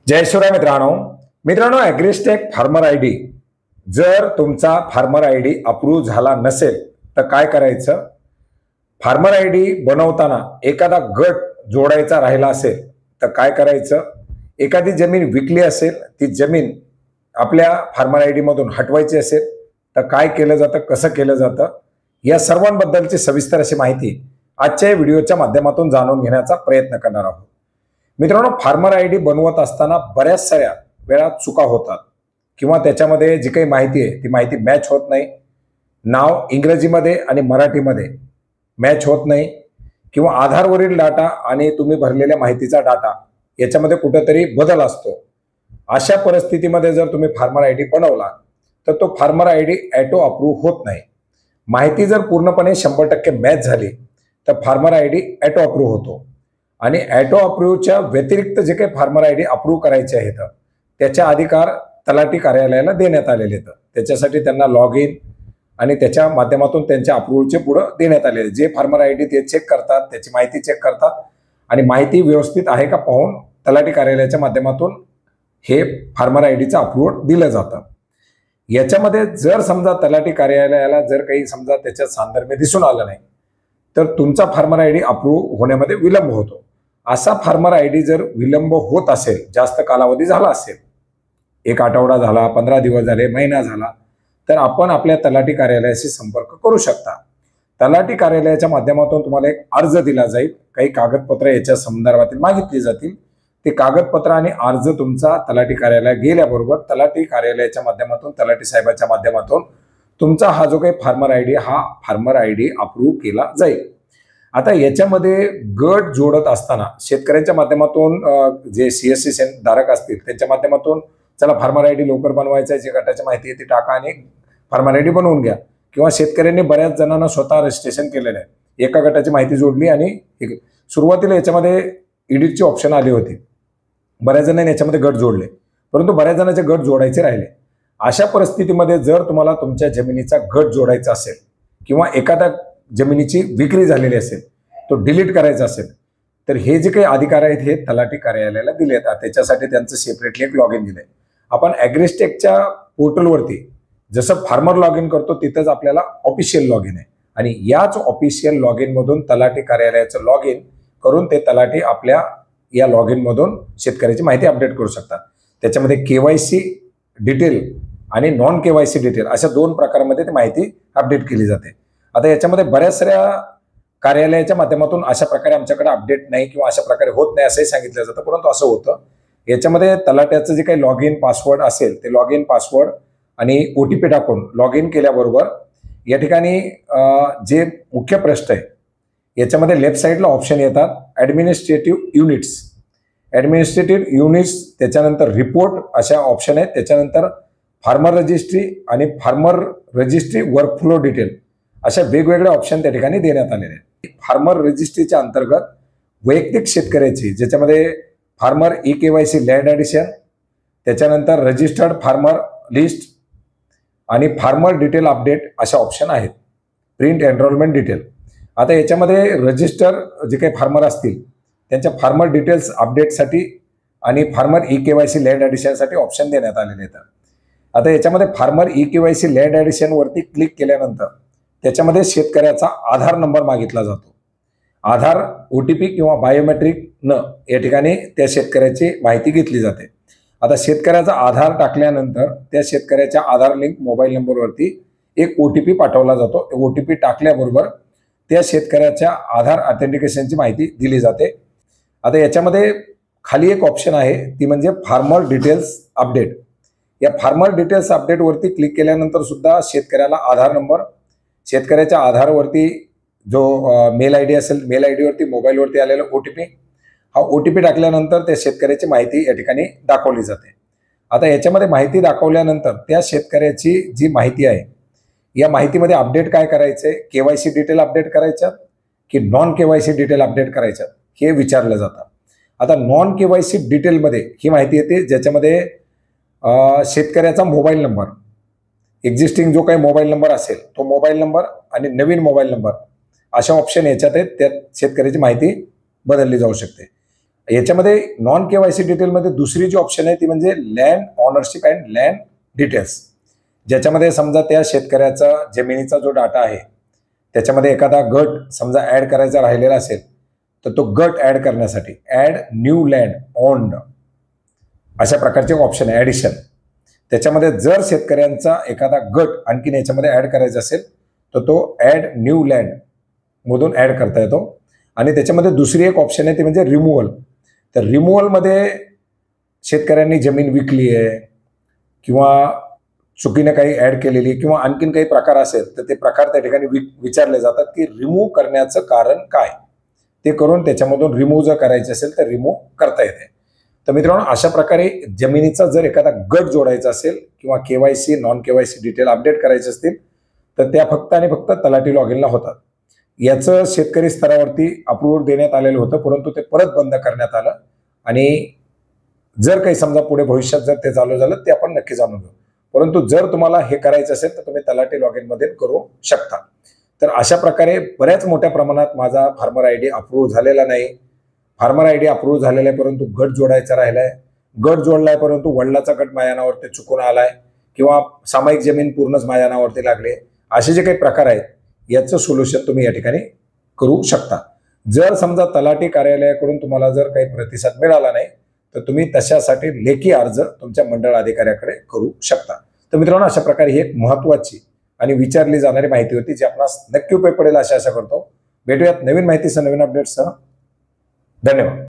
जय शिवराय मित्रांनो मित्रांनो AgriStack farmer I D जर तुमचा फार्मर आय डी अप्रूव्ह झाला नसेल तर काय करायचं। फार्मर आय डी बनवताना एखादा गट जोडायचा राहिला असेल तर काय करायचं। एखादी जमीन विकली असेल ती जमीन आपल्या फार्मर आय डी मधून हटवायची असेल तर काय केलं जातं, कसं केलं जातं, या सर्वांबद्दलची सविस्तर अशी माहिती आजच्या व्हिडिओच्या माध्यमातून जाणून घेण्याचा प्रयत्न करणार आहोत। मित्रांनो, फार्मर आय डी बनवत असताना बऱ्याच साऱ्या वेळा चुका होतात किंवा त्याच्यामध्ये जी काही माहिती आहे ती माहिती मॅच होत नाही। नाव इंग्रजीमध्ये आणि मराठीमध्ये मॅच होत नाही किंवा आधारवरील डाटा आणि तुम्ही भरलेल्या माहितीचा डाटा याच्यामध्ये कुठेतरी बदल असतो। अशा परिस्थितीमध्ये जर तुम्ही फार्मर आय डी बनवला तर तो farmer I D auto approve होत नाही। माहिती जर पूर्णपणे 100% मॅच झाली तर farmer I D auto approve होतो आणि ऑटो अप्रूव्हच्या व्यतिरिक्त जे काही फार्मर आय डी अप्रूव्ह करायचे आहेत त्याचे अधिकार तलाठी कार्यालयाला देण्यात आलेले आहेत। त्याच्यासाठी त्यांना लॉग इन आणि त्याच्या माध्यमातून त्यांच्या अप्रूव्हचे पुढे देण्यात आलेले जे फार्मर आय डी ते चेक करतात, त्याची माहिती चेक करतात आणि माहिती व्यवस्थित आहे का पाहून तलाठी कार्यालयाच्या माध्यमातून हे फार्मर आय डीचं अप्रूव्ह दिलं जातं। याच्यामध्ये जर समजा तलाठी कार्यालयाला जर काही समजा त्याच्यात सांदर्भ दिसून आलं नाही तर तुमचा फार्मर आय डी अप्रूव्ह होण्यामध्ये विलंब होतो। असा फार्मर आय डी जर विलंब होत असेल, जास्त कालावधी झाला असेल, एक आठवडा झाला, 15 दिवस झाले, महिना झाला, तर आपण आपल्या तलाठी कार्यालयाशी संपर्क करू शकता। तलाठी कार्यालयाच्या माध्यमातून तुम्हाला एक अर्ज दिला जाईल, काही कागदपत्र याच्या संदर्भातील मागितली जातील। ते कागदपत्र आणि अर्ज तुमचा तलाठी कार्यालयात गेल्याबरोबर तलाठी कार्यालयाच्या माध्यमातून तलाठी साहेबांच्या माध्यमातून तुमचा हा जो काही फार्मर आय डी हा फार्मर आय डी अप्रूव्ह केला जाईल। आता याच्यामध्ये गट जोडत असताना शेतकऱ्यांच्या माध्यमातून जे सीएससी धारक असतील त्यांच्या माध्यमातून चला फार्मर आय डी लवकर बनवायचा आहे, जे गटाची माहिती आहे ती टाका आणि फार्मर आय डी बनवून घ्या, किंवा शेतकऱ्यांनी बऱ्याच जणांना स्वतः रजिस्ट्रेशन केलेलं आहे, एका गटाची माहिती जोडली आणि सुरुवातीला याच्यामध्ये एडिटची ऑप्शन आली होती, बऱ्याच जणांनी याच्यामध्ये गट जोडले, परंतु बऱ्याच जणांचे गट जोडायचे राहिले। अशा परिस्थितीमध्ये जर तुम्हाला तुमच्या जमिनीचा गट जोडायचा असेल किंवा एखाद्या जमिनीची विक्री झालेली असेल, तो डिलीट करायचा असेल, तर हे जे काही अधिकार आहेत हे तलाठी कार्यालयाला दिले आहेत। त्याच्यासाठी त्यांचं सेपरेटली एक लॉग इन दिलंय। आपण ॲग्रिस्टेकच्या पोर्टलवरती जसं फार्मर लॉग इन करतो तिथंच आपल्याला ऑफिशियल लॉग इन आहे आणि याच ऑफिशियल लॉग इन मधून तलाठी कार्यालयाचं लॉग इन करून ते तलाठी आपल्या या लॉग इन मधून शेतकऱ्याची माहिती अपडेट करू शकतात। त्याच्यामध्ये केवायसी डिटेल आणि नॉन केवायसी डिटेल अशा दोन प्रकारामध्ये ती माहिती अपडेट केली जाते। आता याच्यामध्ये बऱ्याच साऱ्या कार्यालयाच्या माध्यमातून अशा प्रकारे आमच्याकडे अपडेट नाही किंवा अशा प्रकारे होत नाही असंही सांगितलं जातं, परंतु असं होतं। याच्यामध्ये तलाट्याचं जे काही लॉग इन पासवर्ड असेल ते लॉग इन पासवर्ड आणि OTP टाकून लॉग इन केल्याबरोबर या ठिकाणी जे मुख्य प्रश्न आहे याच्यामध्ये लेफ्ट साईडला ऑप्शन येतात ॲडमिनिस्ट्रेटिव्ह युनिट्स, ॲडमिनिस्ट्रेटिव्ह युनिट्स, त्याच्यानंतर रिपोर्ट अशा ऑप्शन आहेत, त्याच्यानंतर फार्मर रजिस्ट्री आणि फार्मर रजिस्ट्री वर्कफ्लो डिटेल अशा वेगवेगळ्या ऑप्शन त्या ठिकाणी देण्यात आलेले आहेत। फार्मर रजिस्ट्रीच्या अंतर्गत वैयक्तिक शेतकऱ्याची ज्याच्यामध्ये फार्मर EKYC लँड ॲडिशन, त्याच्यानंतर रजिस्टर्ड फार्मर लिस्ट आणि फार्मर डिटेल अपडेट अशा ऑप्शन आहेत, प्रिंट एनरोलमेंट डिटेल। आता याच्यामध्ये रजिस्टर जे काही फार्मर असतील त्यांच्या फार्मर डिटेल्स अपडेटसाठी आणि फार्मर EKYC लँड ॲडिशनसाठी ऑप्शन देण्यात आलेले आहेत। आता याच्यामध्ये फार्मर EKYC लँड ॲडिशन वरती क्लिक केल्यानंतर त्याच्यामध्ये शेतकऱ्याचा आधार नंबर मागितला जातो। आधार OTP किंवा बायोमेट्रिक न या ठिकाणी त्या शेतकऱ्याची माहिती घेतली जाते। आता शेतकऱ्याचा आधार टाकल्यानंतर त्या शेतकऱ्याच्या आधार लिंक मोबाईल नंबरवरती एक OTP पाठवला जातो। OTP टाकल्याबरोबर त्या शेतकऱ्याच्या आधार ऑथेंटिकेशनची माहिती दिली जाते। आता याच्यामध्ये खाली एक ऑप्शन आहे ती म्हणजे फार्मर डिटेल्स अपडेट। या फार्मर डिटेल्स अपडेट वरती क्लिक केल्यानंतर सुद्धा शेतकऱ्याला आधार नंबर, शेतकऱ्याच्या आधारवरती जो मेल आय डी असेल मेल आय डीवरती मोबाईलवरती आलेला OTP, हा OTP टाकल्यानंतर त्या शेतकऱ्याची माहिती या ठिकाणी दाखवली जाते। आता याच्यामध्ये माहिती दाखवल्यानंतर त्या शेतकऱ्याची जी माहिती आहे या माहितीमध्ये अपडेट काय करायचंय, KYC डिटेल अपडेट करायच्यात की नॉन KYC डिटेल अपडेट करायच्यात हे विचारलं जातं। आता नॉन KYC डिटेलमध्ये ही माहिती येते ज्याच्यामध्ये शेतकऱ्याचा मोबाईल नंबर, एक्झिस्टिंग जो काही मोबाईल नंबर असेल तो मोबाईल नंबर आणि नवीन मोबाईल नंबर अशा ऑप्शन याच्यात आहेत, त्यात शेतकऱ्याची माहिती बदलली जाऊ शकते। याच्यामध्ये नॉन केवायसी डिटेलमध्ये दुसरी जी ऑप्शन आहे ती म्हणजे land ownership and land details, ज्याच्यामध्ये समजा त्या शेतकऱ्याचा जमिनीचा जो डाटा आहे त्याच्यामध्ये एखादा गट समजा ऍड करायचा राहिलेला असेल तर तो गट ऍड करण्यासाठी ऍड न्यू लँड ओन्ड अशा प्रकारचे ऑप्शन आहे ऍडिशन. त्याच्यामध्ये जर शेतकऱ्यांचा एखादा गट आणखीन याच्यामध्ये ऍड करायचा असेल तर तो ऍड न्यू लँड मधून ऍड करता येतो. आणि त्याच्यामध्ये दुसरी एक ऑप्शन आहे ती म्हणजे रिमूव्हल. तर रिमूव्हलमध्ये शेतकऱ्यांनी जमीन विकली आहे किंवा चुकीने काही ऍड केलेली किंवा आणखीन काही प्रकार असेल तर ते प्रकार त्या ठिकाणी विचारले जातात की रिमूव्ह करण्याचं कारण काय, ते करून त्याच्यामधून रिमूव्ह जर करायचे असेल तर रिमूव्ह करता येते. तर मित्रांनो, अशा प्रकारे जमिनीचा जर एखादा गट जोडायचा असेल किंवा KYC non KYC detail update करायचे असतील तर त्या फक्त आणि फक्त तलाठी लॉग इनला होतात. याचं शेतकरी स्तरावरती अप्रूव्हल देण्यात आलेलं होतं, परंतु ते परत बंद करण्यात आलं. आणि जर काही समजा पुढे भविष्यात जर ते चालू झालं ते आपण नक्की जाणून घेऊ. परंतु जर तुम्हाला हे करायचं असेल तर तुम्ही तलाठी लॉग इन मध्ये करू शकता. तर अशा प्रकारे बऱ्याच मोठ्या प्रमाणात माझा फार्मर आय डी अप्रूव्ह झालेला नाही. फार्मर आय डी अप्रूव्ह झालेला आहे परंतु गट जोडायचा राहिलाय, गट जोडलाय परंतु वडिलाचा गट माझ्या नावावरती चुकून आलाय किंवा सामायिक जमीन पूर्णच माझ्या नावावरती लागले, असे जे काही प्रकार आहेत याचं सोल्युशन तुम्ही या ठिकाणी करू शकता. जर समजा तलाठी कार्यालयाकडून तुम्हाला जर काही प्रतिसाद मिळाला नाही तर तुम्ही तशासाठी लेखी अर्ज तुमच्या मंडळ अधिकाऱ्याकडे करू शकता. तर मित्रांनो, अशा प्रकारे ही एक महत्वाची आणि विचारली जाणारी माहिती होती जी आपणास नक्की उपयोग पडेल अशा आशा करतो. भेटूयात नवीन माहितीसह नवीन अपडेट्ससह. धन्यवाद.